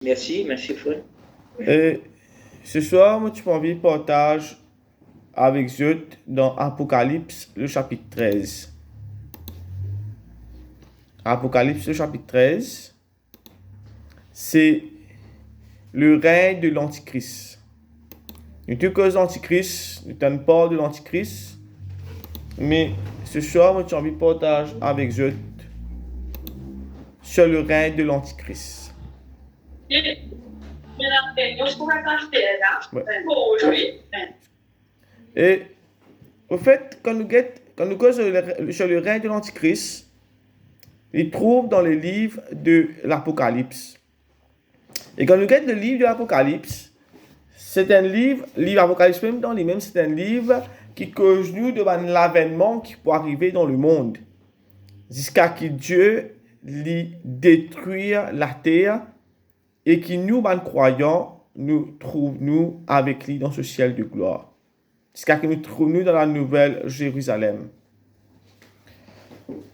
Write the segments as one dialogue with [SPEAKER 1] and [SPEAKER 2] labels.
[SPEAKER 1] Merci frère.
[SPEAKER 2] Et ce soir, moi, tu peux envie de partage avec eux dans Apocalypse, le chapitre 13. Apocalypse, le chapitre 13, c'est le règne de l'Antichrist. Nous te cause l'Antichrist, nous t'en parle de l'Antichrist, mais ce soir, moi, tu as envie de partage avec eux sur le règne de l'Antichrist. Ouais. Et au fait, quand nous cause sur le règne de l'Antichrist, il trouve dans le livre de l'Apocalypse. Et quand nous regardons le livre de l'Apocalypse, c'est un livre Apocalypse même dans lui-même, c'est un livre qui cause nous de l'avènement qui peut arriver dans le monde. Jusqu'à ce que Dieu lui détruire la terre et qui nous, croyants, nous trouve nous avec lui dans ce ciel de gloire. Jusqu'à ce que nous trouve nous dans la nouvelle Jérusalem.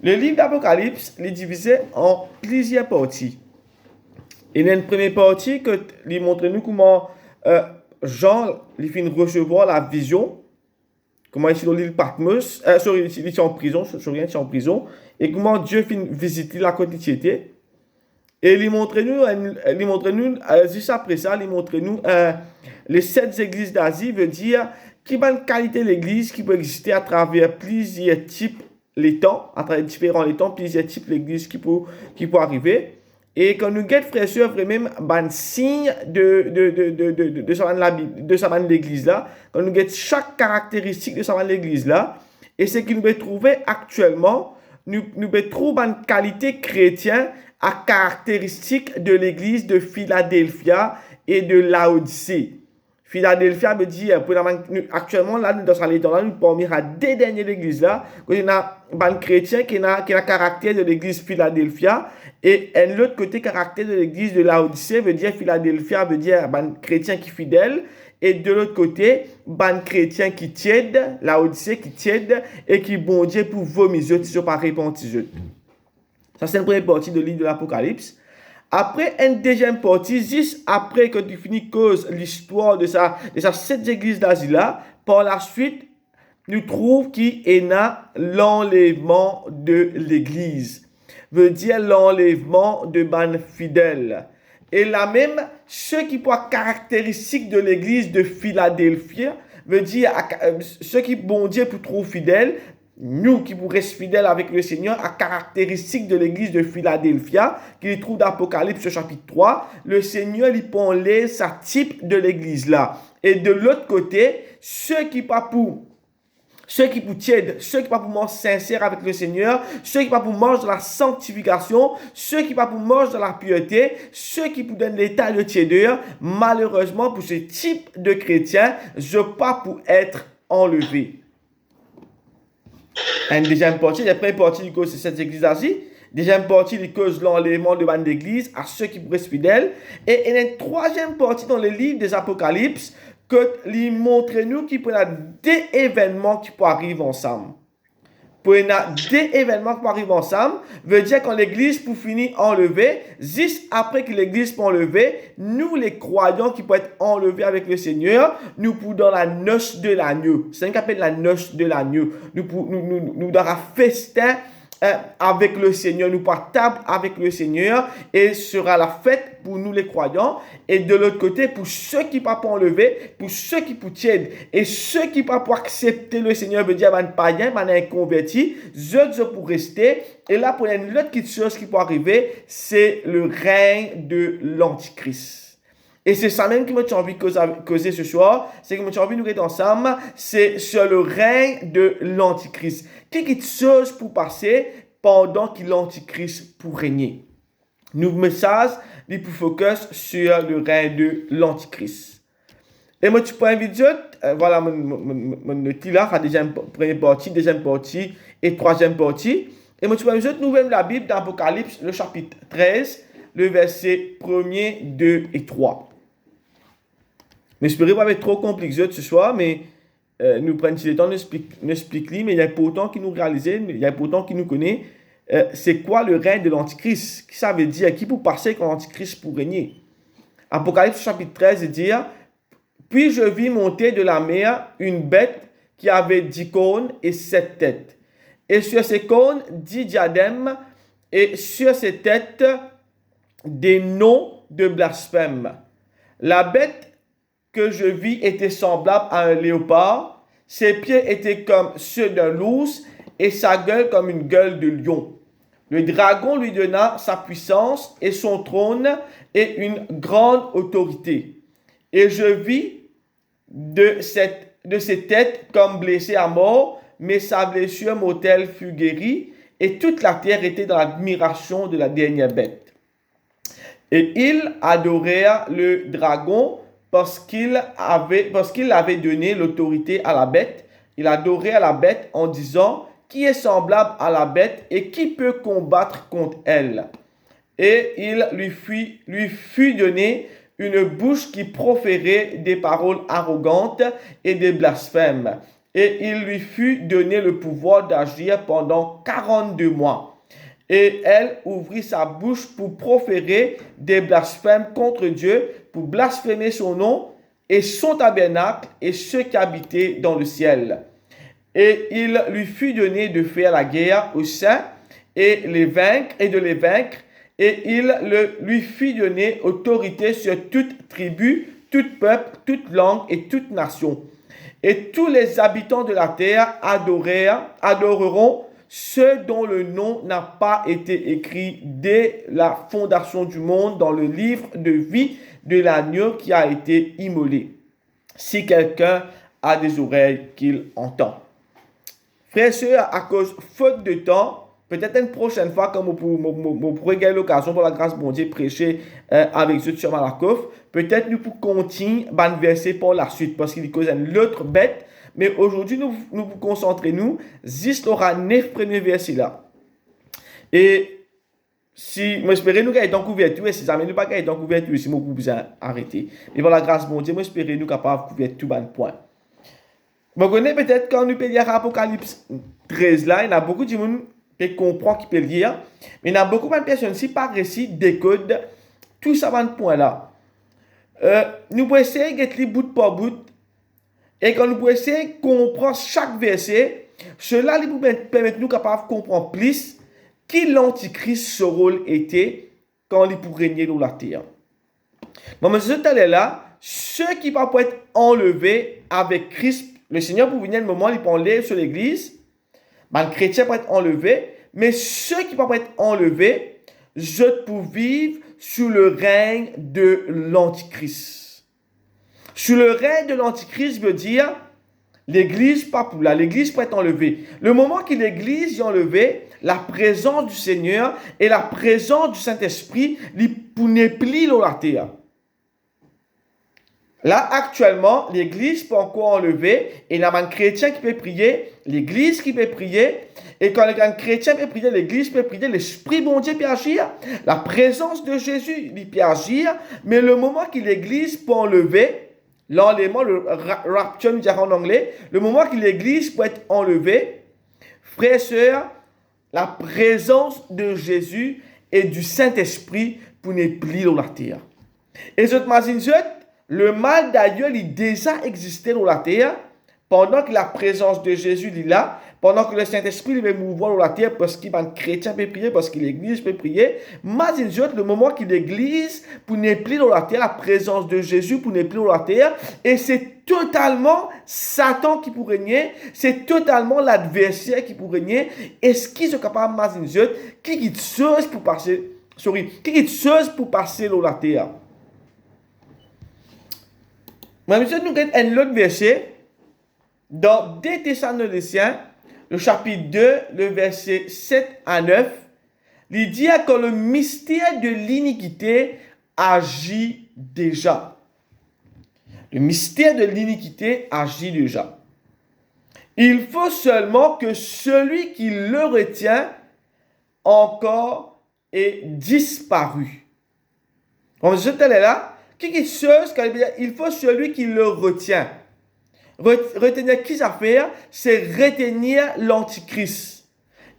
[SPEAKER 2] Le livre d'Apocalypse est divisé en plusieurs parties. Il y a une première partie que lui montre nous comment Jean lui fait recevoir la vision, comment il est dans l'île Patmos, il est en prison, il est en prison, et comment Dieu fait visiter la quotidienneté. Et il montre nous, juste après ça, il montre nous les 7 églises d'Asie, veut dire qui va une qualité de l'église qui peut exister à travers plusieurs types les temps, à travers différents temps, plusieurs types d'églises qui peut arriver. Et quand nous guettons, frères et sœurs, vraiment, un signe de sa l'église là, quand nous guettons chaque caractéristique de sa l'église là, et ce que nous pouvons trouver actuellement, nous pouvons trouver une qualité chrétienne à caractéristique de l'église de Philadelphia et de Laodicée. Philadelphia veut dire, actuellement, là, dans sa lettre, nous pouvons à deux dernières églises là, il y a un chrétien qui a caractère de l'église Philadelphia, et l'autre côté, caractère de l'église de Laodicée veut dire Philadelphia veut dire un chrétien qui est fidèle, et de l'autre côté, un chrétien qui tiède, Laodicée qui tiède, et qui bon Dieu pour vomir, si ce pas repenti. Ça, c'est une première partie de livre de l'Apocalypse. Après, une deuxième partie, juste après que tu finis cause l'histoire de sa 7 églises d'Asie là, par la suite, nous trouvons qu'il y a l'enlèvement de l'église. Veut dire l'enlèvement de ban fidèles. Et là même, ce qui peut être caractéristique de l'église de Philadelphie, veut dire ce qui bon Dieu pour trop fidèle, nous qui pour rester fidèles avec le Seigneur, à caractéristique de l'église de Philadelphia, qu'il trouve d'Apocalypse chapitre 3, le Seigneur lui parlait sa type de l'église là. Et de l'autre côté, ceux qui pas pour tièdent, ceux qui pas pour manger sincère avec le Seigneur, ceux qui pas pour manger de la sanctification, ceux qui pas pour manger de la pureté, ceux qui pour donner l'état de tiédeur, malheureusement pour ce type de chrétiens, je pas pour être enlevé. Une deuxième partie, la première partie du cause c'est cette église d'Asie. Deuxième partie, il cause l'enlèvement de bande d'église à ceux qui restent fidèles. Et il y a une troisième partie dans le livre des Apocalypses que lui montre nous qu'il peut y avoir deux événements qui peuvent arriver ensemble. Pour y avoir deux événements qui peuvent arriver ensemble, veut dire quand l'église pour finir enlevée, juste après que l'église peut enlever, nous les croyants qui peuvent être enlevés avec le Seigneur, nous pour dans la noce de l'agneau. C'est ce qu'on appelle la noce de l'agneau. Nous dans un festin avec le Seigneur, nous partons table avec le Seigneur et sera la fête pour nous les croyants. Et de l'autre côté, pour ceux qui ne peuvent pas enlever, pour ceux qui ne tiennent et ceux qui ne peuvent pas accepter le Seigneur, veut dire un païen, un converti, je pour rester. Et là, pour une autre chose qui peut arriver, c'est le règne de l'Antichrist. Et c'est ça même qui m'a envie de causer ce soir, c'est que m'a envie de nous rester ensemble, c'est sur le règne de l'Antichrist. Quelque chose pour passer pendant que l'Antichrist pour régner. Nous message, il pour focus sur le règne de l'Antichrist. Et moi, tu peux inviter, voilà mon outil là, la première partie, deuxième partie et troisième partie. Et moi, tu peux inviter, nous même la Bible d'Apocalypse, le chapitre 13, le verset 1er, 2 et 3. Mais je ne peux pas être trop compliqué ce soir, mais nous prenons le temps d'expliquer, mais il y a pourtant qui nous réalise, il y a pourtant qui nous connaît, c'est quoi le règne de l'Antichrist? Qui ça veut dire? Qui peut passer quand l'Antichrist pour régner? Apocalypse chapitre 13 dit, puis je vis monter de la mer une bête qui avait 10 cônes et 7 têtes. Et sur ces cônes, 10 diadèmes, et sur ces têtes, des noms de blasphème. La bête que je vis était semblable à un léopard. Ses pieds étaient comme ceux d'un loup et sa gueule comme une gueule de lion. Le dragon lui donna sa puissance et son trône et une grande autorité. Et je vis de ses têtes comme blessé à mort, mais sa blessure mortelle fut guérie, et toute la terre était dans l'admiration de la dernière bête. Et ils adorèrent le dragon parce qu'il avait donné l'autorité à la bête. Il adorait la bête en disant, qui est semblable à la bête et qui peut combattre contre elle? Et il lui fut donné une bouche qui proférait des paroles arrogantes et des blasphèmes. Et il lui fut donné le pouvoir d'agir pendant 42 mois. Et elle ouvrit sa bouche pour proférer des blasphèmes contre Dieu, pour blasphémer son nom et son tabernacle et ceux qui habitaient dans le ciel. Et il lui fut donné de faire la guerre aux saints et de les vaincre. Et il lui fit donner autorité sur toute tribu, tout peuple, toute langue et toute nation. Et tous les habitants de la terre adoreront ceux dont le nom n'a pas été écrit dès la fondation du monde dans le livre de vie de l'agneau qui a été immolé. Si quelqu'un a des oreilles, qu'il entend. Frères et sœurs, à cause faute de temps, peut-être une prochaine fois, quand vous pourrez gagner l'occasion pour la grâce de bon Dieu prêcher avec eux sur Malakoff, peut-être nous pourrons continuer à verser pour la suite parce qu'il cause une autre bête. Mais aujourd'hui, nous vous concentrons, juste aura 9 premiers versets là. Et si, moi j'espère nous gagner dans couverture, et si jamais nous pas gagner dans couverture, si nous pouvons arrêter. Mais pour la grâce de bon Dieu, moi j'espère nous capables de couvrir tout bon point. Vous connaissez peut-être quand nous peut lire Apocalypse 13 là, il y a beaucoup de gens qui comprennent, qui peuvent lire, mais il y a beaucoup de personnes qui par récit décodent tout ça dans point là. Nous pouvons essayer de lire bout par bout, et quand nous pouvons essayer de comprendre chaque verset, cela nous permet nous capables de comprendre plus qui l'antichrist ce rôle était quand il pour régner dans la terre. Bon, mais ce là, ceux qui vont être enlevés avec Christ, le Seigneur pour venir le moment, il peut enlever sur l'église, ben, le chrétien peut être enlevé, mais ceux qui vont être enlevés, je pour vivre sous le règne de l'antichrist. Sous le règne de l'antichrist veut dire l'église pas pour là, l'église peut être enlevée. Le moment que l'église est enlevée, la présence du Seigneur et la présence du Saint-Esprit n'est plus dans la terre. Là, actuellement, l'église peut encore enlever, et il y a un chrétien qui peut prier, l'église qui peut prier, et quand un chrétien peut prier, l'église peut prier, l'Esprit bon Dieu peut agir, la présence de Jésus il peut agir, mais le moment que l'église peut enlever, l'enlèvement, le rapture, nous dirons en anglais, le moment que l'église peut être enlevée, frères et sœurs, la présence de Jésus et du Saint-Esprit pour ne plus dans la terre. Et je t'imagine, le mal d'ailleurs, il déjà existait dans la terre pendant que la présence de Jésus est là, pendant que le Saint-Esprit va mouvoir dans la terre parce qu'il y a un chrétien peut prier, parce que l'église peut prier. Imagine le moment que l'église pour ne plus dans la terre, la présence de Jésus pour ne plus dans la terre, et c'est totalement Satan qui pourrait régner, c'est totalement l'adversaire qui pourrait régner. Est-ce qu'ils sont capables d'imaginer qui est chose pour passer, pour passer dans la terre? Mais nous avons un autre verset dans 2 Thessaloniciens, le chapitre 2, le verset 7 à 9. Il dit que le mystère de l'iniquité agit déjà. Le mystère de l'iniquité agit déjà. Il faut seulement que celui qui le retient encore ait disparu. Comme je te l'ai là, il faut celui qui le retient. Retenir qui ça fait? C'est retenir l'antichrist.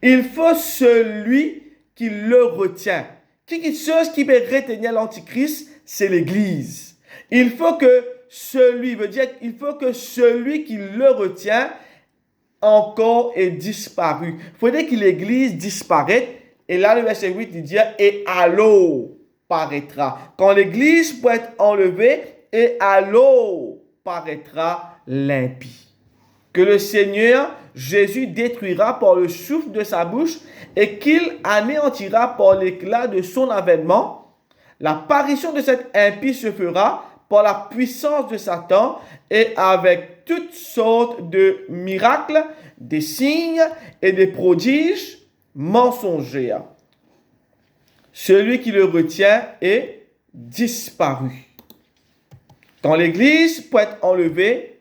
[SPEAKER 2] Il faut celui qui le retient. Ceux qui peut retenir l'Antichrist, c'est l'Église. Il faut que celui qui le retient encore ait disparu. Il faudrait que l'Église disparaisse. Et là, le verset 8, il dit, et alors paraîtra. Quand l'Église peut être enlevée, et alors paraîtra l'impie. Que le Seigneur Jésus détruira par le souffle de sa bouche et qu'il anéantira par l'éclat de son avènement. L'apparition de cet impie se fera par la puissance de Satan et avec toutes sortes de miracles, des signes et des prodiges mensongers. Celui qui le retient est disparu. Quand l'Église peut être enlevée,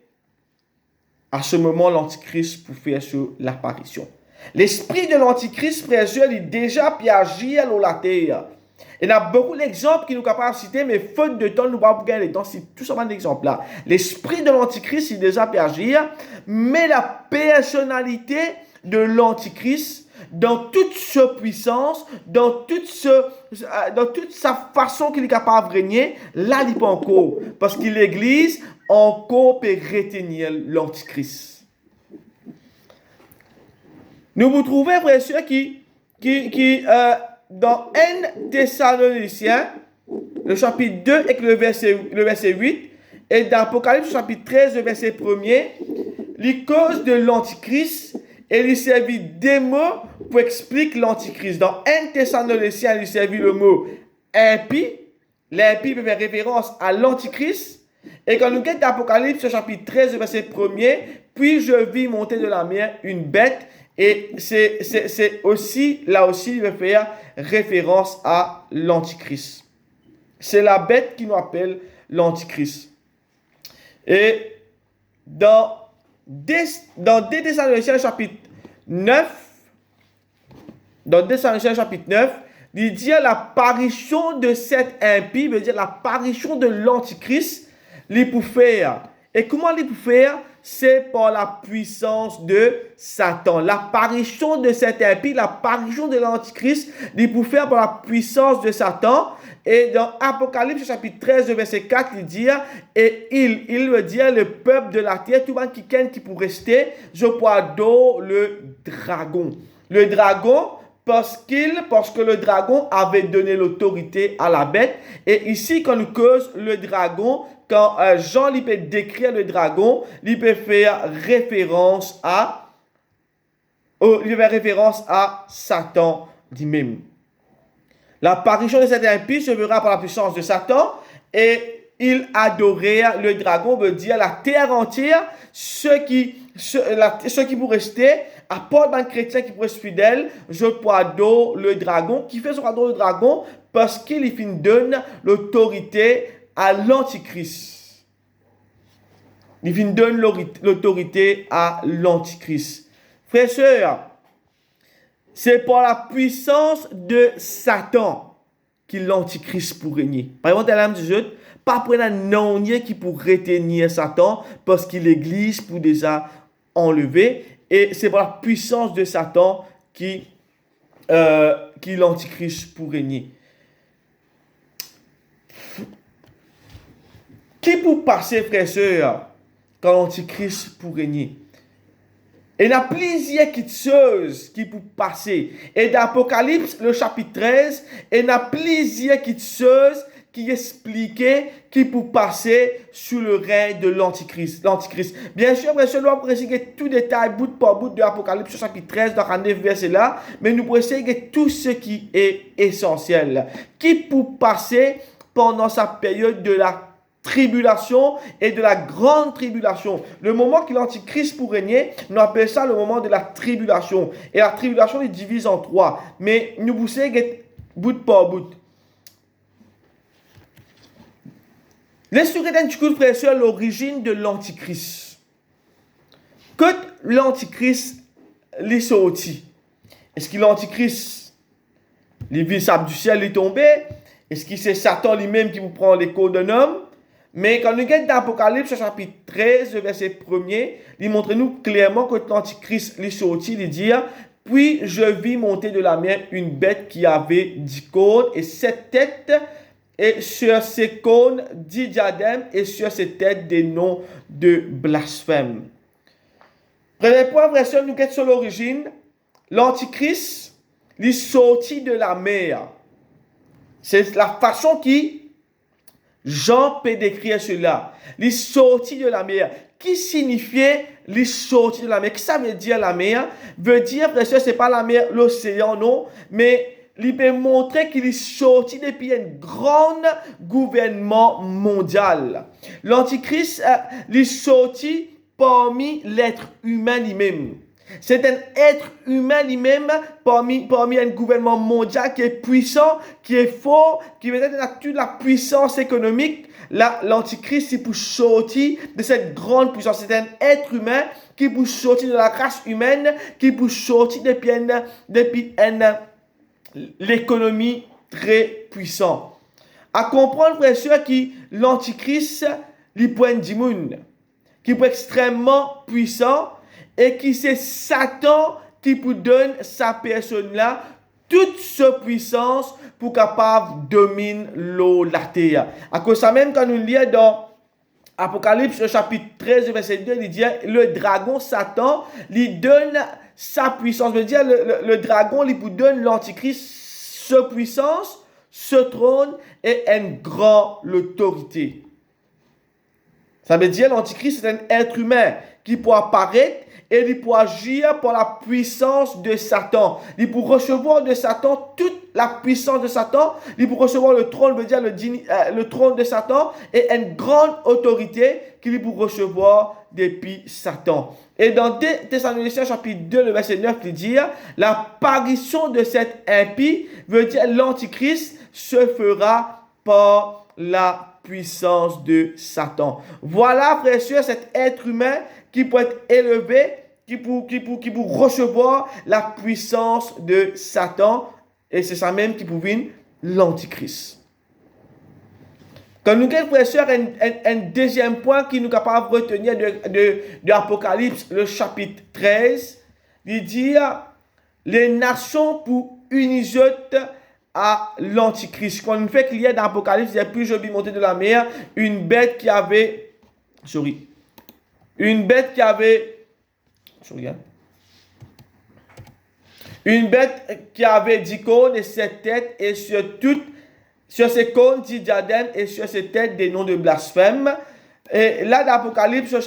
[SPEAKER 2] à ce moment, l'Antichrist peut faire sur l'apparition. L'esprit de l'Antichrist, frère et sœur, il est déjà pu agir sur la terre. Il y a beaucoup d'exemples qui nous capables de citer, mais faute de temps, nous ne pouvons pas gagner le temps. C'est tout simplement d'exemples là. L'esprit de l'Antichrist, il est déjà pu agir, mais la personnalité de l'Antichrist, dans toute sa puissance, dans toute sa façon qu'il est capable de régner, là, il n'est pas encore. Parce que l'Église, encore peut retenir l'Antichrist. Nous vous trouvons, frères et sœurs, dans 1 Thessaloniciens, le chapitre 2 avec le verset 8, et dans Apocalypse, chapitre 13, le verset 1er, les causes de l'Antichrist, et il servit des mots pour expliquer l'Antichrist. Dans 1 Thessaloniciens, il servit le mot impie. L'impie peut faire référence à l'Antichrist. Et quand nous regardons l'Apocalypse, chapitre 13, verset 1er, puis je vis monter de la mer une bête. Et c'est aussi, là aussi, il va faire référence à l'Antichrist. C'est la bête qui nous appelle l'Antichrist. Et dans 2 Thessaloniciens chapitre 9, il dit l'apparition de cet impie, veut dire l'apparition de l'Antichrist, il peut faire. Et comment il peut faire? C'est par la puissance de Satan. L'apparition de cet impie, l'apparition de l'Antichrist, il peut faire par la puissance de Satan. Et dans Apocalypse chapitre 13, verset 4, il dit, et il veut dire le peuple de la terre, tout le monde qui peut rester, je poids le dragon. Le dragon, parce que le dragon avait donné l'autorité à la bête. Et ici, quand nous cause le dragon, quand Jean il peut décrire le dragon, il peut faire référence à Satan lui-même. L'apparition de cet impie se verra par la puissance de Satan et il adorait le dragon, veut dire la terre entière, ceux qui pourraient rester, à part d'un chrétien qui pourrait être fidèle, je peux adorer le dragon, qui fait son adorer le dragon parce qu'il donne l'autorité à l'Antichrist. Il donne l'autorité à l'Antichrist. Frères et sœurs, c'est par la puissance de Satan que l'Antichrist pour régner. Par exemple, dans l'âme du jeu, pas prendre un non qui pour retenir Satan parce que l'Église pour déjà enlever. Et c'est par la puissance de Satan qui l'Antichrist pour régner. Qui peut passer, frères et sœurs, quand l'Antichrist pour régner? Et il y a plusieurs choses qui peuvent passer. Et dans l'Apocalypse, le chapitre 13, il y a plusieurs choses qui expliquaient qui peuvent passer sur le règne de l'Antichrist. Bien sûr, frère et sœurs, nous allons préciser tout détail, bout par bout de l'Apocalypse, chapitre 13, dans les 9 versets là. Mais nous préciser tout ce qui est essentiel. Qui peut passer pendant sa période de la tribulation et de la grande tribulation. Le moment que l'Antichrist pour régner, nous appelons ça le moment de la tribulation. Et la tribulation est divisée en 3. Mais nous poussons bout par bout. Laissez-nous un petit coup de frère et sœur l'origine de l'Antichrist. Quand l'Antichrist est sorti, est-ce que l'Antichrist, les visables du ciel est tombé? Est-ce que c'est Satan lui-même qui vous prend les corps d'un homme? Mais quand nous regardons dans l'Apocalypse, chapitre 13, verset 1er, il montre nous clairement que l'Antichrist est sorti, il dit Puis je vis monter de la mer une bête qui avait 10 cônes et 7 têtes, et sur ces cônes 10 diadèmes, et sur ces têtes des noms de blasphème. Premier point, frère, sœur, nous sommes sur l'origine. L'Antichrist, il est sorti de la mer. C'est la façon qui Jean peut décrire cela. Il est sorti de la mer. Qui signifiait les sorties de la mer? Qu'est-ce que ça veut dire la mer? Veut dire, frère, ce n'est pas la mer, l'océan, non. Mais il peut montrer qu'il est sorti depuis un grand gouvernement mondial. L'Antichrist, il est sorti parmi l'être humain lui-même. C'est un être humain lui-même parmi un gouvernement mondial qui est puissant, qui est fort, qui veut toute la puissance économique. L'Antichrist, c'est pour sortir de cette grande puissance. C'est un être humain qui peut sortir de la race humaine, qui peut sortir depuis l'économie très puissante. À comprendre, frère et sœur, que l'Antichrist, il peut être qui peut être extrêmement puissant, et qui c'est Satan qui peut donner sa personne-là toute sa puissance pour capable dominer l'eau, la terre. À cause de ça même, quand nous lisons dans Apocalypse, le chapitre 13, verset 2, il dit, le dragon Satan, lui donne sa puissance. Je veux dire, le dragon, lui donne l'Antichrist sa puissance, ce trône et une grande autorité. Ça veut dire l'Antichrist, c'est un être humain qui peut apparaître et il peut agir par la puissance de Satan. Il peut recevoir de Satan toute la puissance de Satan. Il peut recevoir le trône, veut dire le trône de Satan, et une grande autorité qu'il peut recevoir depuis Satan. Et dans Thessaloniciens chapitre 2, le verset 9, il dit, l'apparition de cet impie veut dire l'Antichrist se fera par la puissance de Satan. Voilà, frères et sœurs, cet être humain qui peut être élevé, qui peut recevoir la puissance de Satan. Et c'est ça même qui peut venir l'Antichrist. Quand nous avons, frères et sœurs, un deuxième point qui nous est capable de retenir de l'Apocalypse, le chapitre 13, il dit les nations pour unisote à l'Antichrist. Quand on fait qu'il y a dans l'Apocalypse, il y a plus je vis monter de la mer, une bête qui avait, une bête qui avait 10 cônes et 7 têtes, et sur ses cônes 10 diadèmes, et sur ses têtes des noms de blasphème. Et là, dans l'Apocalypse, le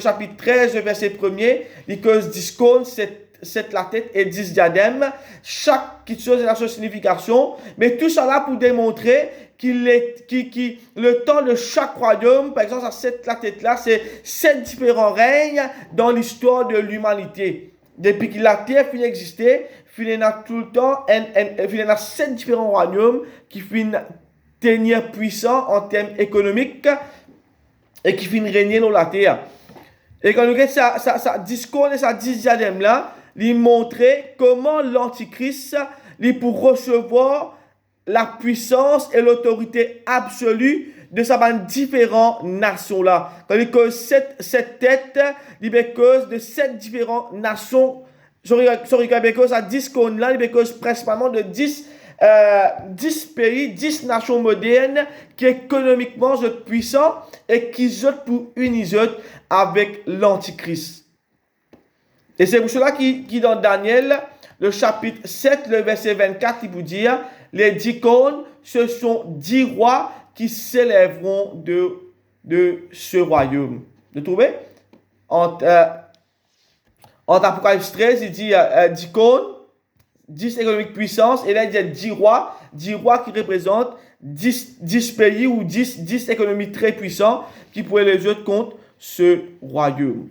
[SPEAKER 2] chapitre 13, verset 1er, il cause 10 cônes, 7 la tête et 10 diadèmes. Chaque chose a sa signification, mais tout ça là pour démontrer le temps de chaque royaume, par exemple, cette la tête là, c'est 7 différents règnes dans l'histoire de l'humanité. Depuis que la terre finit d'exister, il y a tout le temps, il y a 7 différents royaumes qui finissent tenir puissant en termes économiques et qui finissent régner dans la terre. Et quand nous regardons ça discours et ça 10 diadèmes là, il montrait comment l'Antichrist, il pour recevoir la puissance et l'autorité absolue de sa différentes nations là. Quand il cause cette tête, il cause de 7 différentes nations. Il cause à 10 cônes là, il cause principalement de 10 pays, 10 nations modernes qui économiquement sont puissants et qui sont pour unir avec l'Antichrist. Et c'est pour cela qui dans Daniel, le chapitre 7, le verset 24, il vous dit, les 10 cônes, ce sont 10 rois qui s'élèveront de ce royaume. Vous trouvez? En Apocalypse 13, il dit 10 cônes, 10 économiques puissances, et là il dit 10 rois qui représentent 10 pays ou 10 économies très puissantes qui pourraient les autres contre ce royaume.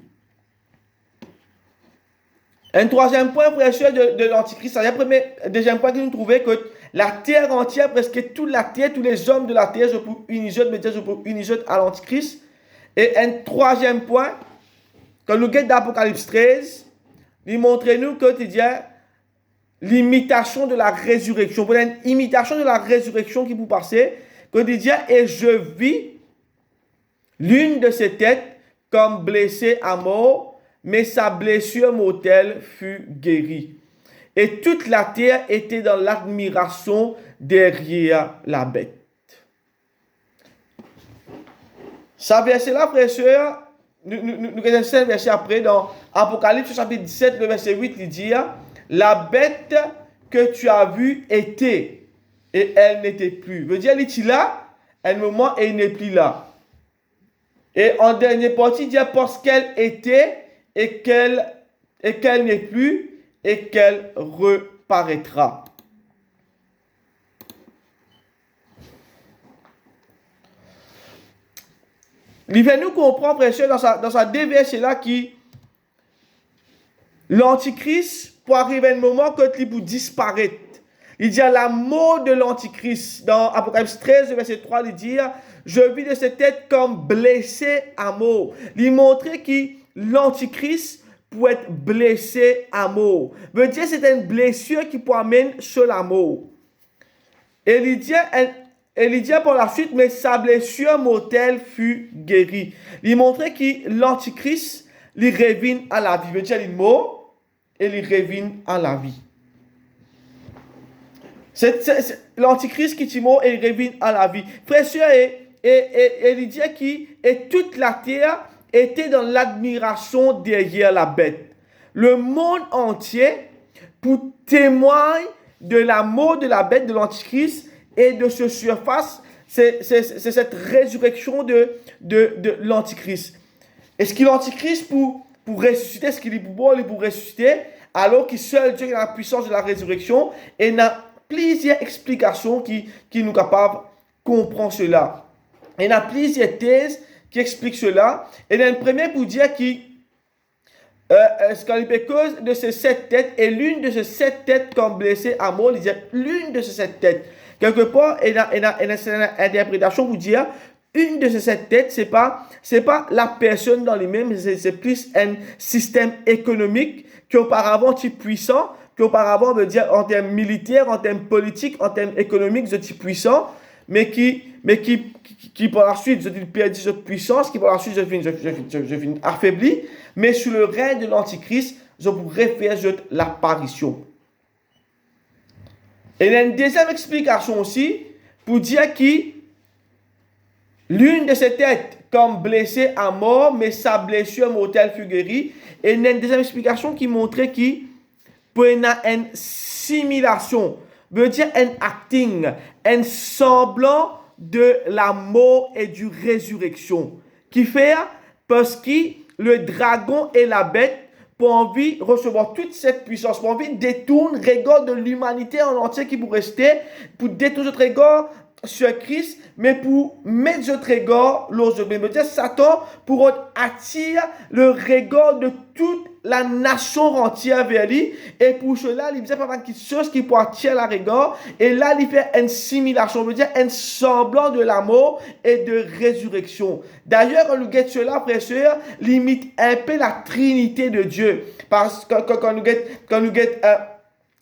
[SPEAKER 2] Un troisième point, frère et sœur, de l'Antichrist, c'est le deuxième point que nous trouvons que la terre entière, presque toute la terre, tous les hommes de la terre, je peux unir à l'Antichrist. Et un troisième point, quand nous regardons d'Apocalypse 13, il montre-nous que il y a l'imitation de la résurrection. Pour une imitation de la résurrection qui vous passez, quand il dit, et je vis l'une de ses têtes comme blessée à mort, mais sa blessure mortelle fut guérie. et toute la terre était dans l'admiration derrière la bête. Ça verset-là, frères et sœurs, nous regardons ce verset après dans Apocalypse chapitre 17, le verset 8, il dit, la bête que tu as vue était, et elle n'était plus. Veut dire, elle est là, à un moment, et il n'est plus là. Et en dernière partie, il dit, parce qu'elle était, et qu'elle n'est plus, et qu'elle reparaîtra. Il fait nous comprendre, frère, dans sa déversion-là, qui l'Antichrist, pour arriver à un moment, quand il peut disparaître. Il dit à la mort de l'Antichrist, dans Apocalypse 13, verset 3, il dit, je vis de cette tête comme blessé à mort. Il montrait que l'Antichrist peut être blessé à mort. Veut dire c'est une blessure qui peut amener sur la mort. Et il dit par la suite, mais sa blessure mortelle fut guérie. Il montrait que l'Antichrist, il revient à la vie. Veut dire il est mort et il revient à la vie. C'est l'Antichrist qui est mort et il revient à la vie. Frère, et il dit que toute la terre était dans l'admiration derrière la bête. Le monde entier, pour témoigner de la mort de la bête, de l'Antichrist et de ce surface, c'est cette résurrection de l'Antichrist. Est-ce que l'Antichrist, pour ressusciter, est-ce qu'il est pour ressusciter, alors que seul Dieu a la puissance de la résurrection, et il y a plusieurs explications qui nous capables de comprendre cela. Il y a plusieurs thèses qui expliquent cela. Et il y a une première pour dire que cause de ces 7 têtes, et l'une de ces 7 têtes comme blessée à mort, il dit l'une de ces 7 têtes. Quelque part, il y a une interprétation pour dire une de ces 7 têtes, c'est pas la personne dans lui-même, c'est plus un système économique qui auparavant était puissant, qui auparavant veut dire en termes militaires, en termes politiques, en termes économiques, était puissant, mais qui par la suite, je perdu cette puissance, qui par la suite, je finis affaibli, mais sous le règne de l'Antichrist, je pourrais faire l'apparition. Et il y a une deuxième explication aussi, pour dire que l'une de ces têtes, comme blessée à mort, mais sa blessure mortelle fut guérie. Et il y a une deuxième explication qui montrait qu'il y a une simulation, veut dire un acting, un semblant de la mort et du résurrection. Qui fait parce que le dragon et la bête pour envie de recevoir toute cette puissance, pour envie de détourner le regard de l'humanité en entier qui pour rester, pour détourner notre regard sur Christ, mais pour mettre notre regard l'autre. Mais dire Satan pour attirer le regard de toute la nation entière vers lui, et pour cela, il faisait pas quelque chose qui peut attirer le regard, et là, il fait une simulation, veut dire un semblant de la mort et de résurrection. D'ailleurs, quand nous guettons cela, frères et sœurs, limite un peu la Trinité de Dieu, parce que quand nous guettons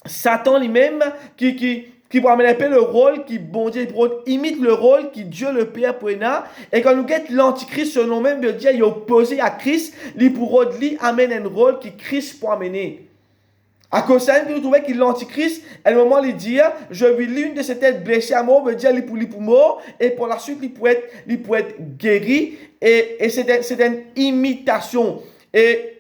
[SPEAKER 2] Satan lui-même, qui pour amener un peu le rôle qui bon Dieu imite le rôle qui Dieu le Père pour nous. Et quand nous guettons l'Antichrist, ce nom même veut dire il est opposé à Christ, il pour lui amène un rôle qui Christ pour amener. À cause de ça, nous trouvons que l'Antichrist, à un moment, il dit, je vis l'une de ces têtes blessées à mort, veut dire il pour mort, et pour la suite, il peut être guéri, et c'est une imitation. Et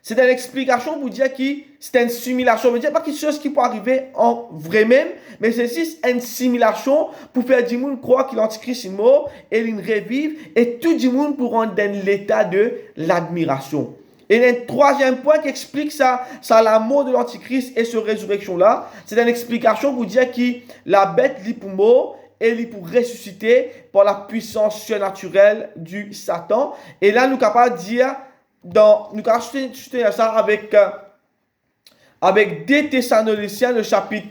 [SPEAKER 2] c'est une explication pour dire que c'est une simulation. Ça veut dire pas quelque chose qui peut arriver en vrai même, mais c'est juste une simulation pour faire du monde croire que l'Antichrist est mort et il revive, et tout le monde pour rendre dans l'état de l'admiration. Et il y a un troisième point qui explique ça la mort de l'Antichrist et cette résurrection-là. C'est une explication pour dire que la bête est pour mort et il est pour ressusciter par la puissance surnaturelle du Satan. Et là, nous sommes capables de dire, nous allons acheter ça avec 2 Thessaloniciens, le chapitre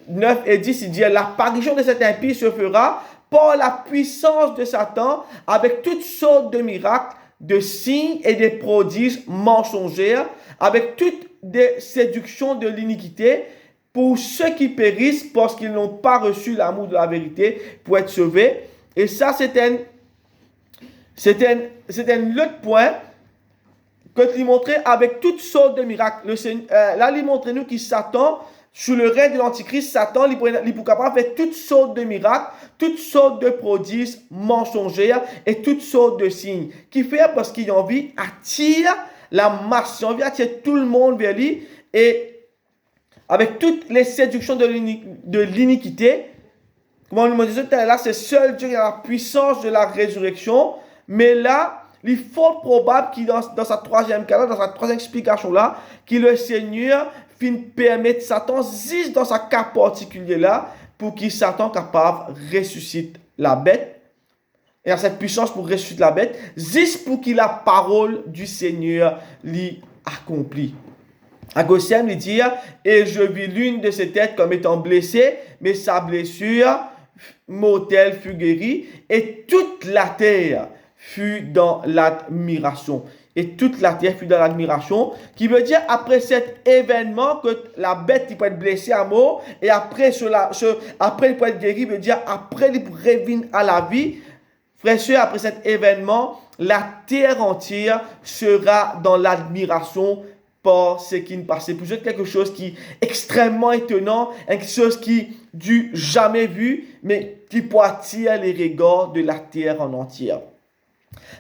[SPEAKER 2] 9 et 10, il dit l'apparition de cet impie se fera par la puissance de Satan avec toutes sortes de miracles, de signes et de prodiges mensongers, avec toutes des séductions de l'iniquité pour ceux qui périssent parce qu'ils n'ont pas reçu l'amour de la vérité pour être sauvés. Et ça, c'est un autre point que tu montrer avec toutes sortes de miracles. Là, il montre nous qui Satan, sous le règne de l'Antichrist, Satan, il est capable de faire toutes sortes de miracles, toutes sortes de prodiges mensongers et toutes sortes de signes. Qui fait parce qu'il a envie d'attirer la masse, il a envie d'attirer tout le monde vers lui et avec toutes les séductions de l'iniquité. Comme on nous disait tout à l'heure, c'est seul Dieu qui a la puissance de la résurrection. Mais là, il est fort probable qu'il dans sa troisième cas, dans sa troisième explication là, que le Seigneur finit permettre Satan, juste dans sa cas particulier là, pour qu'il Satan capable ressuscite la bête. Et a cette puissance pour ressusciter la bête, juste pour qu'il la parole du Seigneur l'y accomplit. Agostien lui dit, et je vis l'une de ses têtes comme étant blessée, mais sa blessure mortelle fut guérie, et toute la terre fut dans l'admiration. Et toute la terre fut dans l'admiration, qui veut dire après cet événement que la bête il peut être blessée à mort, et après après il peut être guéri, veut dire après il peut revenir à la vie. Frères et sœurs, après cet événement, la terre entière sera dans l'admiration par ce qui nous passe. C'est peut-être quelque chose qui est extrêmement étonnant, quelque chose qui est du jamais vu, mais qui peut attirer les regards de la terre en entière.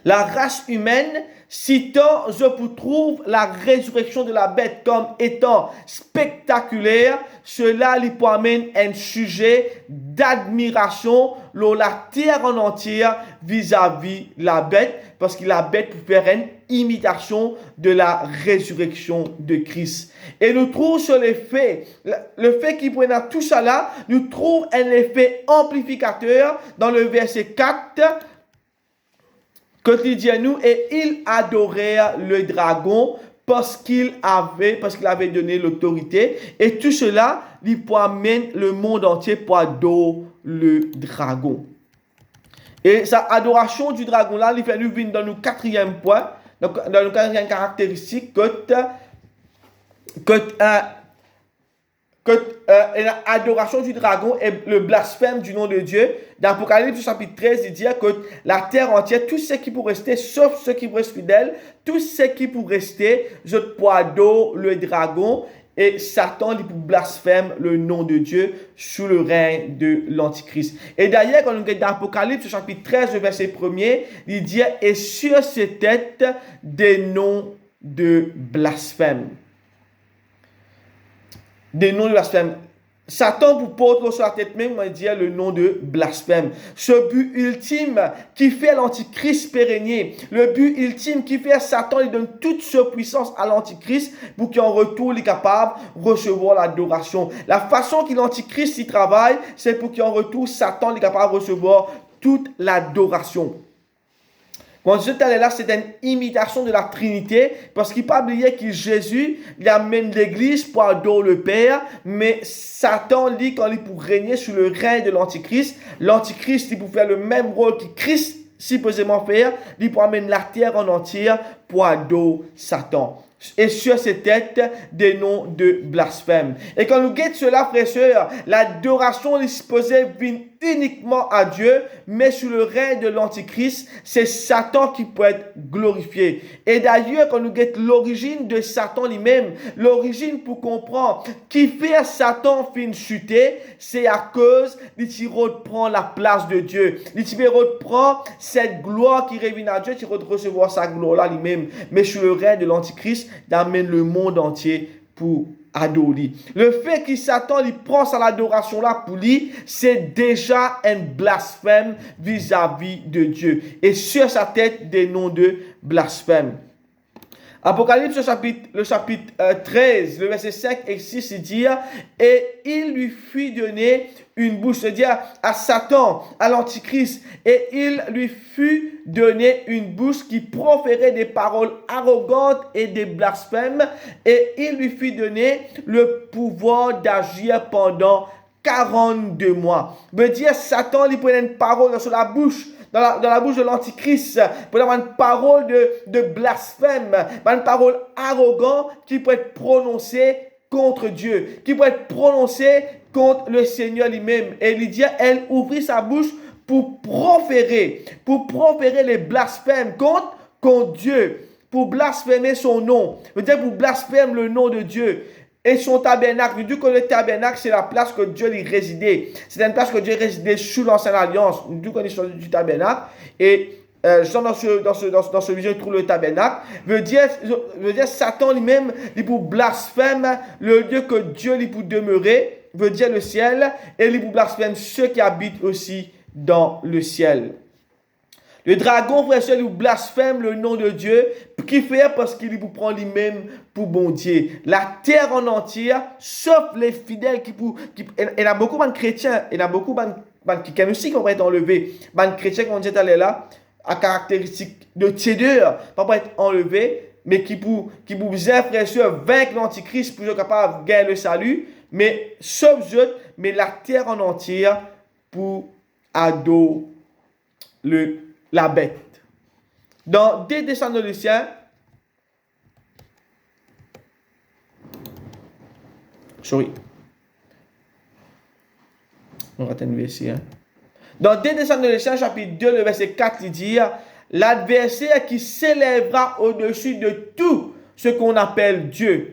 [SPEAKER 2] La race humaine, si tant je trouve la résurrection de la bête comme étant spectaculaire, cela lui amène un sujet d'admiration pour la terre en entière vis-à-vis la bête, parce que la bête peut faire une imitation de la résurrection de Christ. Et nous trouvons sur le fait qu'il prenne tout ça là, nous trouvons un effet amplificateur dans le verset 4, que il dit à nous, et ils adorèrent le dragon parce qu'il avait donné l'autorité. Et tout cela, il amène le monde entier pour adorer le dragon. Et sa adoration du dragon là, il fait nous venir dans le quatrième point, dans le quatrième caractéristique, l'adoration du dragon est le blasphème du nom de Dieu. Dans Apocalypse chapitre 13, il dit que la terre entière, tous ceux qui pourraient rester, sauf ceux qui pourraient être fidèles, tous ceux qui pourraient rester, je pourrais adorer le dragon. Et Satan, il blasphème le nom de Dieu sous le règne de l'Antichrist. Et d'ailleurs, quand on regarde dans Apocalypse chapitre 13, verset 1er, il dit, et sur ces têtes des noms de blasphème. Des noms de blasphème. Satan vous porte sur la tête même, on dit le nom de blasphème. Ce but ultime qui fait l'Antichrist pérennier, le but ultime qui fait Satan, il donne toute sa puissance à l'Antichrist pour qu'en retour, il est capable de recevoir l'adoration. La façon que l'Antichrist y travaille, c'est pour qu'en retour, Satan il est capable de recevoir toute l'adoration. Quand Jésus est là, c'est une imitation de la Trinité, parce qu'il ne faut pas oublier que Jésus il amène l'Église pour adorer le Père, mais Satan dit quand il pour régner sous le règne de l'Antichrist, l'Antichrist il pour faire le même rôle que Christ supposément faire, il pour amener la terre en entière pour adorer Satan. Et sur ces têtes des noms de blasphème. Et quand nous guettons cela, frères et sœurs, l'adoration est supposée venir uniquement à Dieu, mais sous le règne de l'Antichrist, c'est Satan qui peut être glorifié. Et d'ailleurs, quand nous guettons l'origine de Satan lui-même, l'origine pour comprendre qui fait Satan fin chuter, c'est à cause qu'il reprend la place de Dieu. Il reprend cette gloire qui revient à Dieu, il recevoir sa gloire là lui-même. Mais sous le règne de l'Antichrist, d'amener le monde entier pour adorer. Le fait que Satan il prend sa adoration là pour lui, c'est déjà un blasphème vis-à-vis de Dieu. Et sur sa tête des noms de blasphème. Apocalypse le chapitre 13, le verset 5 et 6, il dit, et il lui fut donné une bouche, c'est-à-dire à Satan, à l'Antichrist, et il lui fut donné une bouche qui proférait des paroles arrogantes et des blasphèmes, et il lui fut donné le pouvoir d'agir pendant 42 mois. Veut dire, Satan lui prenait une parole sur la bouche, dans la bouche de l'Antichrist, pour avoir une parole de blasphème, une parole arrogante qui peut être prononcée contre Dieu, qui peut être prononcée contre le Seigneur lui-même. Et Lydia, elle ouvrit sa bouche pour proférer les blasphèmes contre Dieu, pour blasphémer son nom. Veut dire pour blasphémer le nom de Dieu. Et son tabernacle. Nous disons que le tabernacle, c'est la place que Dieu y résidait. C'est une place que Dieu résidait sous l'ancienne alliance. Nous disons qu'on est sur du tabernacle. Et dans ce vision, il trouve le tabernacle. Veut dire Satan lui-même, il pour blasphème le lieu que Dieu lui pour demeurer. Veut dire le ciel. Et il pour blasphème ceux qui habitent aussi dans le ciel. Le dragon, frère et sœur, il blasphème le nom de Dieu, qui fait parce qu'il vous prend lui-même pour bon Dieu. La terre en entière, sauf les fidèles il y a beaucoup de chrétiens, il y a beaucoup de aussi qui vont être enlevés. Les chrétiens qui vont être allés là, à caractéristique de tiédeur, pas être enlevés, mais qui vous frère et sœur, vaincre l'antichrist pour être capable de gagner le salut, mais sauf eux, mais la terre en entière pour adorer la bête. Dans 2 Thessaloniciens, on va terminer ici. Dans 2 Thessaloniciens, chapitre 2, le verset 4, il dit l'adversaire qui s'élèvera au-dessus de tout ce qu'on appelle Dieu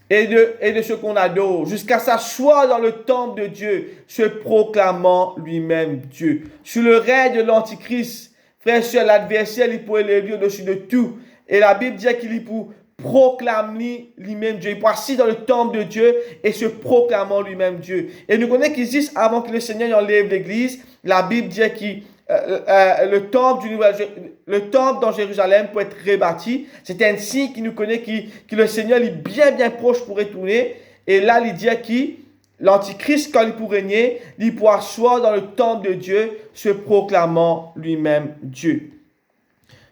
[SPEAKER 2] et de ce qu'on adore, jusqu'à s'asseoir dans le temple de Dieu, se proclamant lui-même Dieu. Sous le règne de l'Antichrist, frère et soeur, l'adversaire, il peut élever au-dessus de tout. Et la Bible dit qu'il peut proclamer lui-même Dieu. Il peut assis dans le temple de Dieu et se proclamant lui-même Dieu. Et nous connaissons qu'Isis, avant que le Seigneur enlève l'église, la Bible dit qu'il le temple dans Jérusalem peut être rebâti. C'est un signe qui nous connaît que le Seigneur est bien proche pour retourner. Et là, il dit que l'Antichrist, quand il pourrait régner, il pourra asseoir dans le temple de Dieu, se proclamant lui-même Dieu.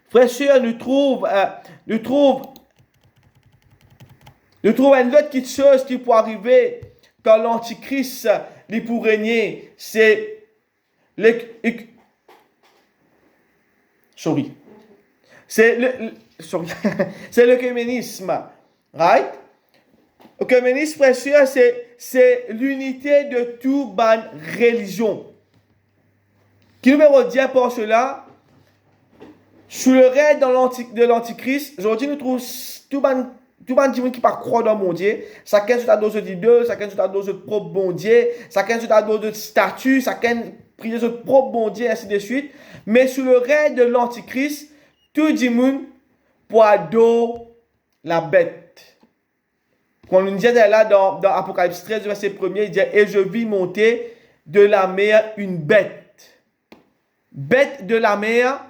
[SPEAKER 2] Frères et sœurs, nous trouvons une autre petite chose qui peut arriver quand l'Antichrist il pourrait régner. C'est c'est l'œcuménisme. Right? L'œcuménisme, frère et sœur, c'est l'unité de toute bonne religion. Qui nous veut dire par cela, sous le règne de l'Antichrist, aujourd'hui nous trouvons tout le monde qui pas croire dans mon Dieu, chacun sur ta dose d'idole, chacun sur ta dose de propre bon Dieu, chacun sur ta dose de statut, chacun prier sur propre bon Dieu, ainsi de suite. Mais sous le règne de l'Antichrist, tout le monde pour adorer la bête. Quand on nous dit là dans Apocalypse 13, verset 1er, il dit et je vis monter de la mer une bête. Bête de la mer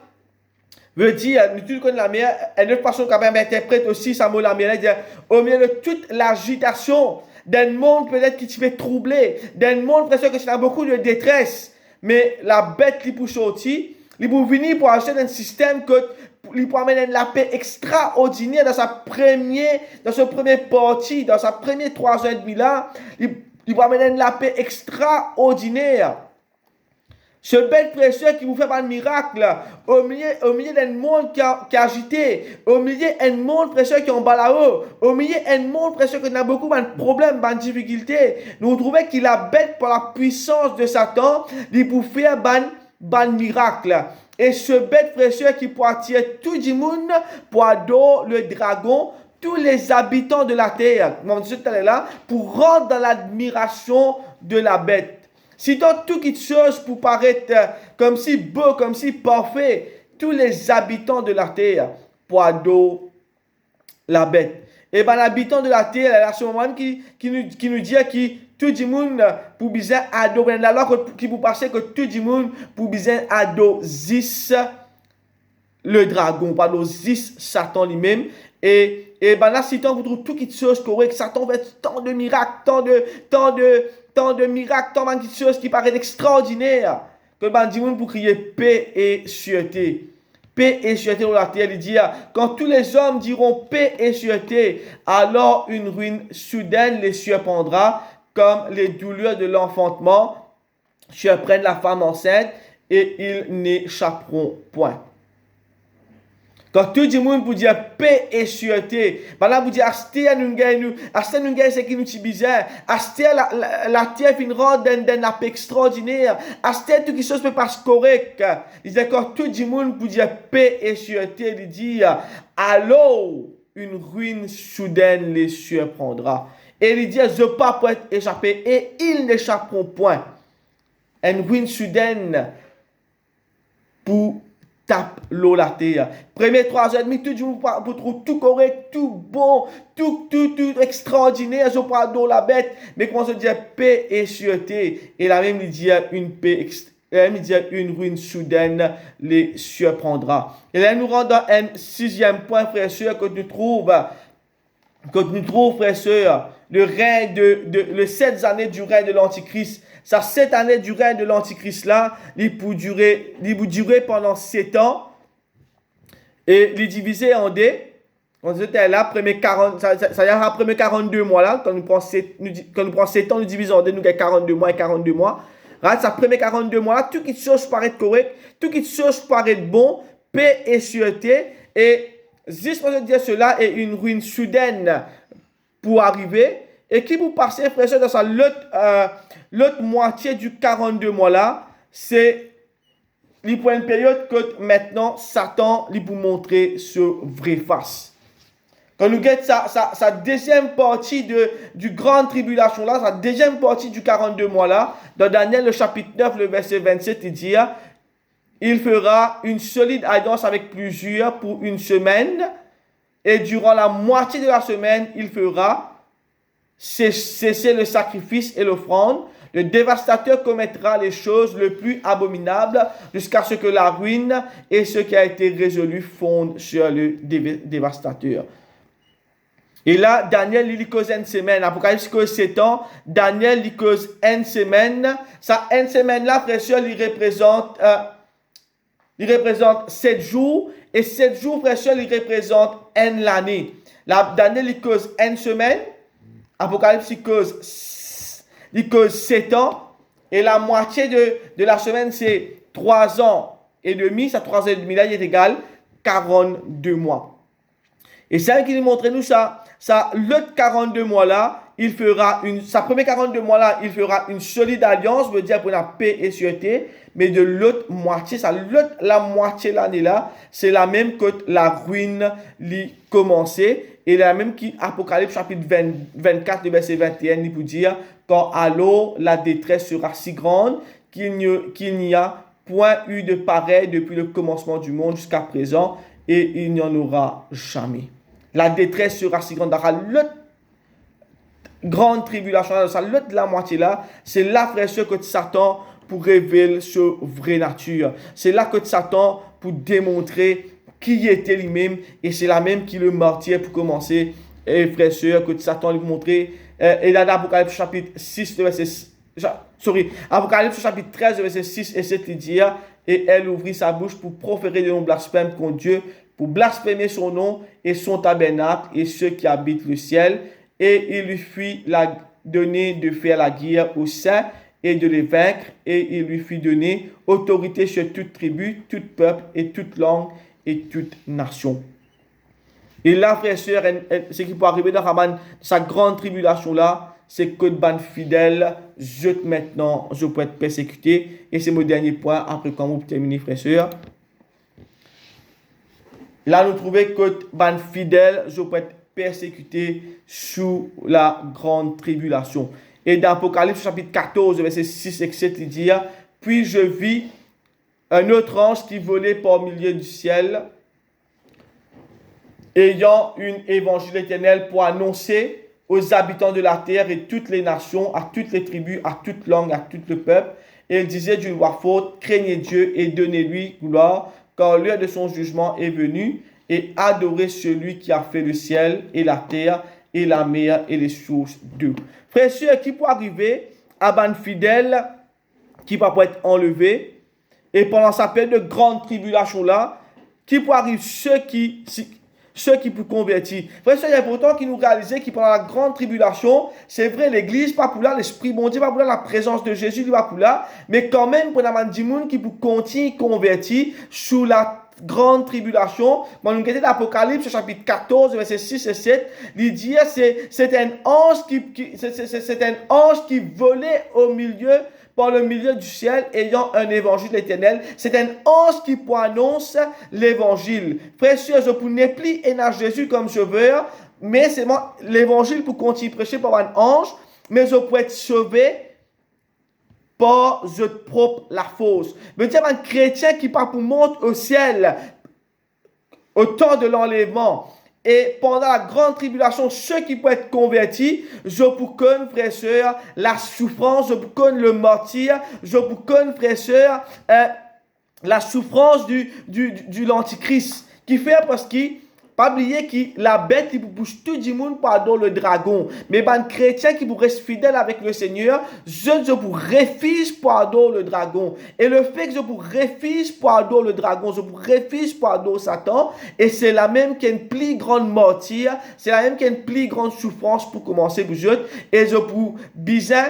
[SPEAKER 2] veut dire, nous tous connaissons la mer, et notre façon quand même interprète aussi ça mot la mer, il dit au milieu de toute l'agitation d'un monde peut-être qui te fait troubler, d'un monde presque que tu as beaucoup de détresse, mais la bête qui peut sortir, il peut venir pour acheter un système que il peut amener la paix extraordinaire dans sa première partie, dans sa première 3 ans et demi là, il peut amener la paix extraordinaire. Ce bête précieux qui vous fait pas de miracle, au milieu d'un monde qui est agité, au milieu d'un monde précieux qui est en bas là-haut, au milieu d'un monde précieux qui a beaucoup de problèmes, de difficultés, nous trouvons qu'il a bête par la puissance de Satan, il peut faire un miracle. Et ce bête précieux qui peut attirer tout le monde pour adorer le dragon, tous les habitants de la terre, pour rentrer dans l'admiration de la bête. Si dans toute chose pour paraître comme si beau, comme si parfait, tous les habitants de la terre pour adorer la bête. Et bien l'habitant de la terre, il y a ce moment qui nous dit que tout le monde pour bien adorer, alors qui vous pensez que tout le monde pour bien adorer le dragon, pas Zis, Satan lui-même. Et ben là, si vous trouvez toute chose correcte, Satan fait tant de miracles, tant de miracles, tant de choses qui paraissent extraordinaires, que ben dit pour crier paix et sûreté. Paix et sûreté dans la terre, il dit, quand tous les hommes diront paix et sûreté, alors une ruine soudaine les surprendra, comme les douleurs de l'enfantement surprennent la femme enceinte, et ils n'échapperont point. Quand tout le monde pour dire paix et sûreté, ben là, vous dire, acheter nous gagne, c'est qui nous dit bizarre. Acheter la terre fin rendre d'un paix extraordinaire. Acheter tout qui chose peut pas correct. Il dit, quand tout le monde pour dire paix et sûreté, il dit, alors, une ruine soudaine les surprendra. Et il dit, je pas pour être échappé, et ils n'échapperont point. Une ruine soudaine pour tape l'eau la terre. Premier 3h30, tout le monde pour trouver tout correct, tout bon, tout extraordinaire, je parle d'eau la bête, mais comment se dit paix et sûreté. Et là même, il dit une paix une ruine soudaine les surprendra. Et là, nous rendons un 6e point, frère et sœur, que nous trouve, frère et sœur, les 7 années du règne de l'Antichrist. Ça, 7 années du règne de l'Antichrist là, il peut durer pendant 7 ans. Et il est divisé en deux. On était là, premier 40, ça y a premier 42 mois là. Quand nous prenons 7 ans, nous divisons en deux, nous avons 42 mois et 42 mois. Ça premier 42 mois là, tout qui chose paraît correct, tout qui chose paraît bon, paix et sûreté. Et juste pour dire cela est une ruine soudaine pour arriver. Et qui vous passez, frère, dans l'autre moitié du 42 mois là, c'est pour une période que maintenant Satan lui pour montrer ce vrai face. Quand nous guette sa deuxième partie du grande tribulation là, sa deuxième partie du 42 mois là, dans Daniel le chapitre 9, le verset 27, il dit, il fera une solide alliance avec plusieurs pour une semaine, et durant la moitié de la semaine, il fera cesser le sacrifice et l'offrande. Le dévastateur commettra les choses les plus abominables jusqu'à ce que la ruine et ce qui a été résolu fondent sur le dévastateur. Et là, Daniel, il cause une semaine. Apocalypse cause 7 ans. Daniel, il cause une semaine. Ça, une semaine là, frère, il représente 7 jours. Et 7 jours, frère, il représente une année. Là, Daniel, il cause une semaine. Apocalypse, il cause 7 ans. Et la moitié de la semaine, c'est 3 ans et demi. Ça, 3 ans et demi, là, il est égal 42 mois. Et c'est un qui nous montre nous ça. L'autre 42 mois là, sa première 42 mois là, il fera une solide alliance, veut dire pour la paix et sûreté. Mais de l'autre moitié, la moitié de l'année là, c'est la même que la ruine lui commençait. Et la même qui, Apocalypse chapitre 24, verset 21, il peut dire, quand alors la détresse sera si grande qu'il n'y a point eu de pareil depuis le commencement du monde jusqu'à présent, et il n'y en aura jamais. La détresse sera si grande. Dans l'autre grande tribulation, dans l'autre de la moitié là, c'est là, frère, que Satan pour révéler sa vraie nature. C'est là que Satan pour démontrer qui était lui-même, et c'est la même qui le martyr pour commencer. Et frère, sœur, que Satan lui montrer. Et là, dans Apocalypse chapitre 6, Apocalypse chapitre 13, verset 6 et 7, il dit, et elle ouvrit sa bouche pour proférer des noms blasphèmes contre Dieu, pour blasphémer son nom et son tabernacle et ceux qui habitent le ciel. Et il lui fut donné de faire la guerre aux saints et de les vaincre. Et il lui fut donné autorité sur toute tribu, tout peuple et toute langue et toute nation. Et là, frère et sœur, ce qui peut arriver dans sa grande tribulation là, c'est que ban fidèle, maintenant, je peux être persécuté. Et c'est mon dernier point, après quand vous terminez, frère et sœur. Là, nous trouvons que ban fidèle, je peux être persécuté sous la grande tribulation. Et dans Apocalypse chapitre 14, verset 6 et 7, il dit, puis je vis un autre ange qui volait par milieu du ciel, ayant une évangile éternelle pour annoncer aux habitants de la terre et toutes les nations, à toutes les tribus, à toute langue, à tout le peuple. Et il disait d'une voix forte, craignez Dieu et donnez-lui gloire, car l'heure de son jugement est venue, et adorez celui qui a fait le ciel et la terre et la mer et les sources d'eau. Frères et sœurs, qui peut arriver à ban fidèle, qui va être enlevé, et pendant sa période de grande tribulation là, qui peut arriver ceux qui peuvent convertir. Frère et sœurs, il est important qu'ils nous réalisent que pendant la grande tribulation, c'est vrai, l'église pas pour là, l'esprit bon Dieu pas pour là, la présence de Jésus pas pour là, mais quand même, pour la man qui peut continuer convertir sous la grande tribulation, quand nous regardons l'Apocalypse, chapitre 14, verset 6 et 7, il dit c'est un ange c'est un ange qui volait par le milieu du ciel, ayant un évangile éternel. C'est un ange qui annonce l'évangile. Frères et sœurs, je ne plus en Jésus comme je veux, mais c'est l'évangile pour continuer à prêcher par un ange, mais je peux être sauvé par je propre la fausse. Mais dire un chrétien qui part pour monter au ciel au temps de l'enlèvement et pendant la grande tribulation, ceux qui peuvent être convertis, je vous connais, frères et sœurs, la souffrance, je vous connais le martyr, je vous connais, frères et sœurs, la souffrance du l'antichrist, qui fait parce qu'il pas oublier que la bête qui bouge tout le monde pardon le dragon. Mais ben chrétien qui vous reste fidèle avec le Seigneur, je vous refuse pardon le dragon. Et le fait que je vous refuse pardon le dragon, je vous refuse pardon Satan, et c'est la même qui a une plus grande martyre, c'est la même qui a une plus grande souffrance pour commencer vous autres, et je vous besoin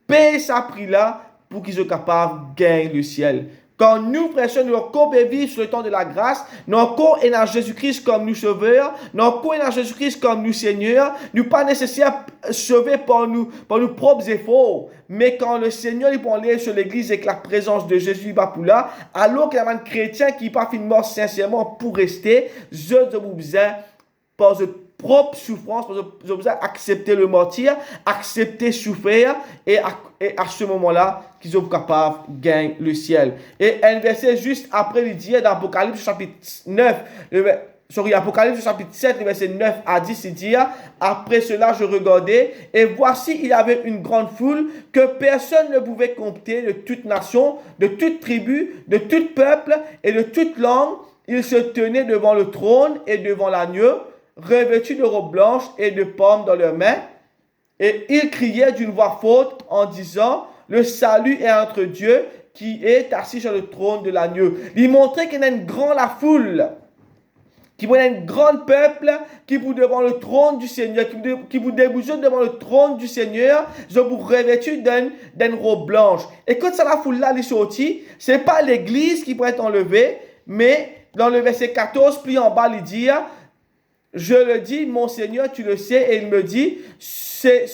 [SPEAKER 2] payer sa prix là pour qu'ils soient capables de gagner le ciel. Quand nous, frères et sœurs, nous encore vivre sur le temps de la grâce, nous encore en Jésus-Christ comme nous sauveur, nous encore en Jésus-Christ comme nous Seigneur, nous pas nécessaire sauver par nos propres efforts, mais quand le Seigneur il peut aller sur l'église et que la présence de Jésus va pour là, alors qu'il y a un chrétien qui pas finalement sincèrement pour rester, je vous besoin par de propre souffrance, je vous accepter le martyr, accepter souffrir, et à ce moment-là, qu'ils sont capables de gagner le ciel. Et un verset juste après, il dit dans Apocalypse chapitre 9, Apocalypse chapitre 7, le verset 9 à 10, il dit, après cela, je regardais, et voici, il y avait une grande foule que personne ne pouvait compter, de toute nation, de toute tribu, de tout peuple et de toute langue. Ils se tenaient devant le trône et devant l'agneau, revêtus de robes blanches et de palmes dans leurs mains. Et ils criaient d'une voix forte en disant, le salut est entre Dieu qui est assis sur le trône de l'agneau. Il montrait qu'il y a une grande foule, qu'il y a un grand peuple qui vous devant le trône du Seigneur, qui vous débouche devant le trône du Seigneur, je vous revêtu d'une robe blanche. Et quand ça la foule là, les sorties, c'est pas l'église qui pourrait être enlevée, mais dans le verset 14, plus en bas, il dit, je le dis, mon Seigneur, tu le sais, et il me dit, ce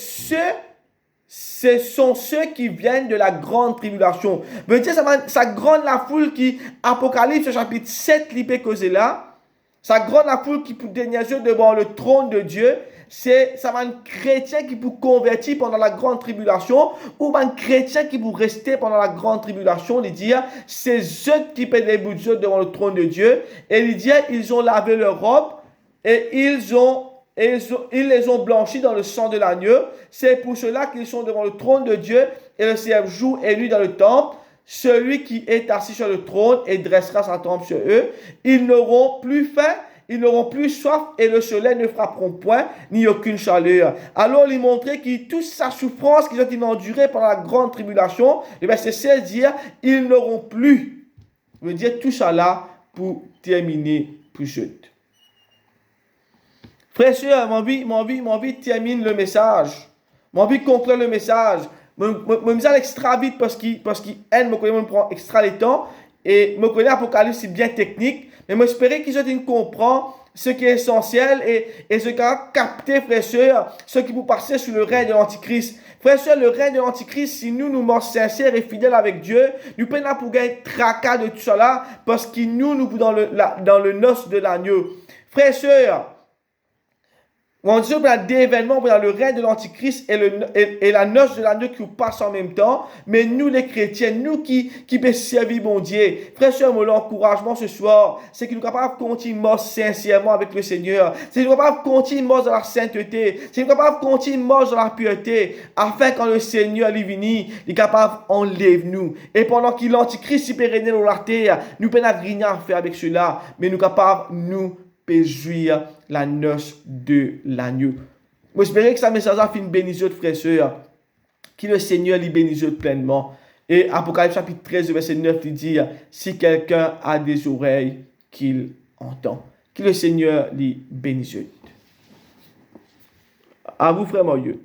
[SPEAKER 2] sont ceux qui viennent de la grande tribulation. Veut dire, ça grande la foule qui, Apocalypse chapitre 7, l'ipé causé là, ça grande la foule qui peut dénier devant le trône de Dieu, ça va un chrétien qui peut convertir pendant la grande tribulation, ou un chrétien qui peut rester pendant la grande tribulation, il dit, c'est eux qui paient les bouts devant le trône de Dieu, et il dit, ils ont lavé leurs robes, et ils les ont blanchis dans le sang de l'agneau. C'est pour cela qu'ils sont devant le trône de Dieu et le servent jour et nuit dans le temple. Celui qui est assis sur le trône et dressera sa tempe sur eux. Ils n'auront plus faim, ils n'auront plus soif et le soleil ne frapperont point, ni aucune chaleur. Alors il montrait que toute sa souffrance qu'ils ont endurée pendant la grande tribulation, le verset 16 dit, ils n'auront plus. Je veux dire tout ça là pour terminer plus vite. Frère et sœur, mon vie termine le message. Mon vie conclut le message. Je me extra vite parce qu'il me connaît, me prend extra le temps. Et me connaît l'Apocalypse, c'est bien technique. Mais j'espère qu'ils comprennent ce qui est essentiel et ce qui a capté, frère et sœur, ce qui vous passez sur le règne de l'Antichrist. Frère et sœur, le règne de l'Antichrist, si nous sommes sincères et fidèles avec Dieu, nous pouvons pas pour gagner tracas de tout cela parce que nous dans le noce de l'agneau. Frère et sœur, on dit qu'il y a des événements dans le règne de l'Antichrist et la noce de l'agneau qui passe en même temps. Mais nous, les chrétiens, nous qui peut servir mon Dieu, frère, sœur, mon encouragement ce soir, c'est que nous sommes capables de continuer sincèrement avec le Seigneur. C'est que nous sommes capables de continuer dans la sainteté. C'est que nous sommes capables de continuer dans la pureté. Afin quand le Seigneur est venu, il est capable d'enlever nous. Et pendant que l'Antichrist peut régner dans la terre, nous ne pouvons rien faire avec cela. Mais nous sommes capables de jouir la noce de l'agneau. J'espère que ça message a fait une bénédiction de frères et sœurs. Que le Seigneur les bénisse pleinement. Et Apocalypse chapitre 13, verset 9, il dit, si quelqu'un a des oreilles, qu'il entend. Que le Seigneur les bénisse. À vous, frère Moyeux.